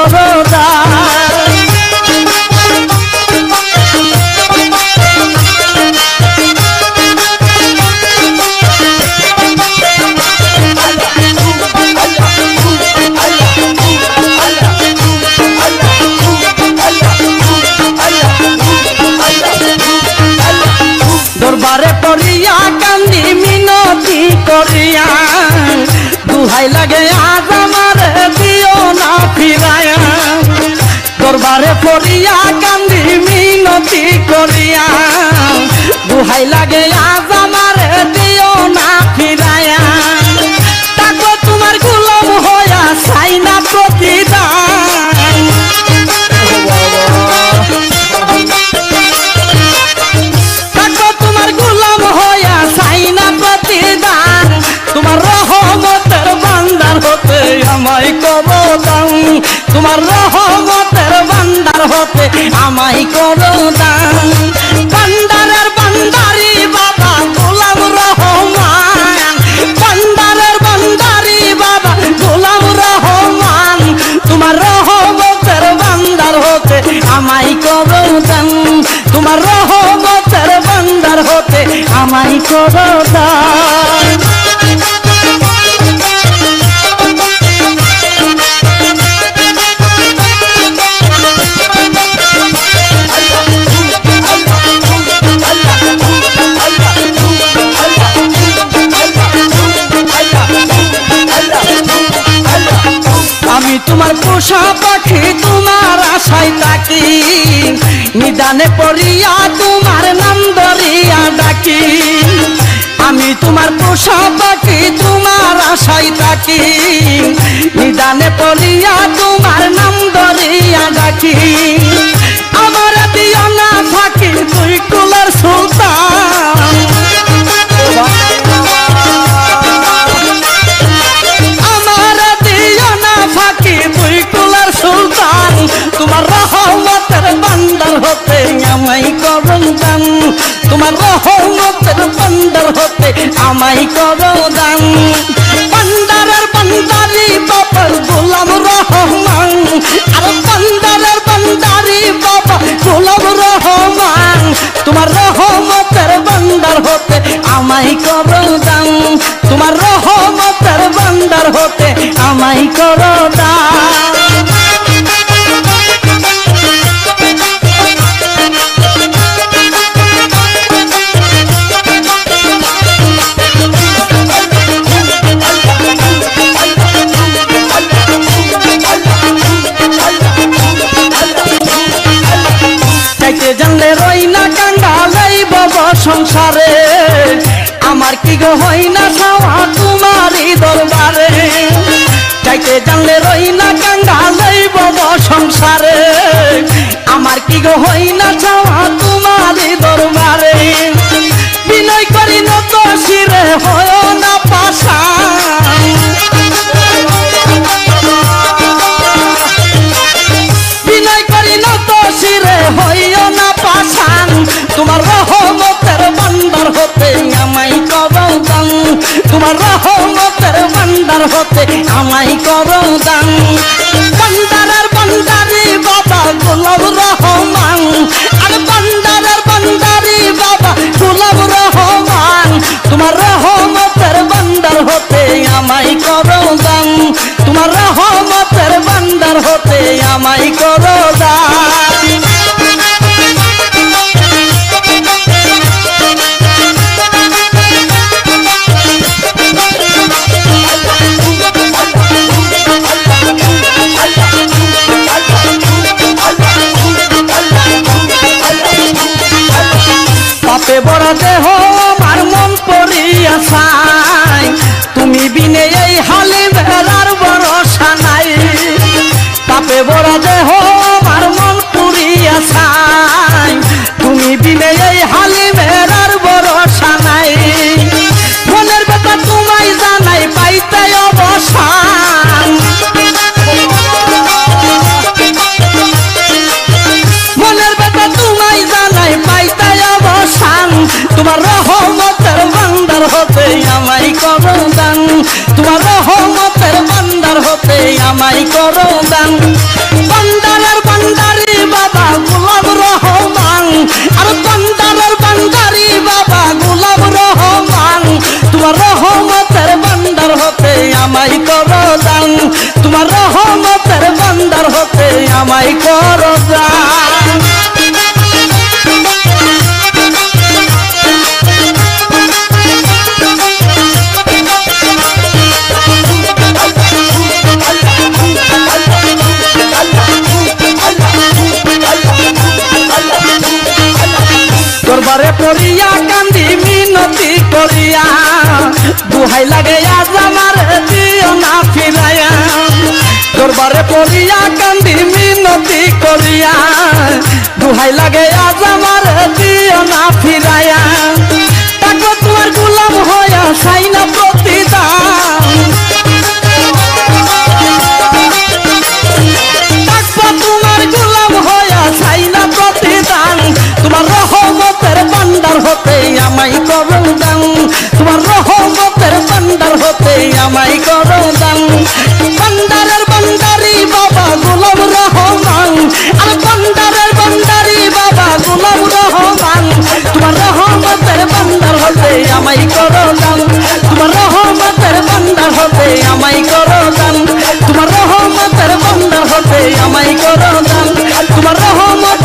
করো দান। দরবারে পড়িয়া কান্দি মিনতি করিয়া দুহাই লাগে আজ আমার দিও না ফিরায়া। দরবারে পড়িয়া কান্দি মিনতি করিয়া দুহাই লাগে আজ আমার দিও না ফিরায়া। তাকো তোমার গোলাম হইয়া চাই না প্রতিদান। তোমার রহমতের বান্দার হতে আমায় করো দান। তোমার রহমতের বান্দার হতে আমায় করো দান। বান্দারের বান্দারি বাবা গোলাম রহমান। বান্দারের বান্দারি বাবা গোলাম রহমান। তোমার রহমতের বান্দার হতে আমায় করো দান। তোমার রহমতের বান্দার হতে আমায় করো দান। আমি তোমার পোষা পাখি তোমার আশায় থাকি। নিদানে পড়িয়া তোমার নাম ধরিয়া ডাকি। আমি তোমার পোষা পাখি তোমার আশায় থাকি। নিদানে পড়িয়া তোমার নাম ধরিয়া ডাকি। আমার দিও না ফাঁকি তুই কুলের সুলতান। তোমার রহমতের বান্দার হতে আমায় করো দান। তোমার রহমতের বান্দার হতে আমায় করো দান। বান্দারের বান্দারি বাবার গোলাম রহমান। আর বান্দারের বান্দারি বাবা গোলাম রহমান। তোমার রহমতের বান্দার হতে আমায় করো দান। তোমার রহমতের বান্দার হতে আমায় করো দান। জানলে রই না কাঙ্গালাই বাবা সংসারে। আমার কি গো হই না ছাওয়া তোমারই দরবারে। চাইতে জানলে রই না কাঙ্গালাই বাবা সংসারে। আমার কি গো হই না ছাওয়া তোমারই দরবারে। বিনয় করি নত শিরে হয় না পাশান। বিনয় করি নত শিরে হইও না পাশান। তোমার রহমতের বান্দার হতে আমায় করো দান। তোমার রহমতের বান্দার হতে আমায় করো দান। বান্দারের বান্দারি বাবা গোলাম রহমান। আর বান্দারের বান্দারি বাবা গোলাম রহমান। তোমার রহমতের বান্দার হতে আমায় করো দান। তোমার রহমতের বান্দার হতে আমায় করো দান। পাপে বড় দেহ আমার মন পড়িয়া চাই। তুমি বিনে এই হালে বেড়ার ভরসা নাই। পাপে বড় দেহ আমার মন পড়িয়া চাই। তুমি বিনে এই হালে বেড়ার ভরসা নাই। মনের কথা তোমায় জানাই পাইতে অবসান। মনের কথা তোমায় জানাই পাইতে অবসান। তোমার রহমতের বান্দার হতে আমায় করো দান। তোমার রহমতের বান্দার হতে আমায় করো দান। আমায় করো দান, তোমার রহমতের বান্দার হতে আমায় করো দান। দরবারে পড়িয়া কান্দি মিনতি করিয়া, দুহাই লাগে আজ আমার দিও না ফিরাইয়া। দরবারে পড়িয়া কান্দি মিনতি করিয়া, দুহাই লাগে আজ আমার দিও না ফিরাইয়া। তাকো তোমার গোলাম হইয়া চাই না প্রতিদান, তাকো তোমার গোলাম হইয়া চাই না প্রতিদান। তোমার রহমতের বান্দার হতে আমায় করো দান, তোমার রহমতের বান্দার হতে আমায় করো দান। বান্দারের বান্দারি বাবা গোলাম রহমান, আর বান্দারের বান্দারি বাবা গোলাম রহমান। তোমার রহমতের বান্দার হতে আমায় করো দান, তোমার রহমতের বান্দার হতে আমায় করো দান, তোমার রহমতের বান্দার হতে আমায় করো দান, তোমার রহমত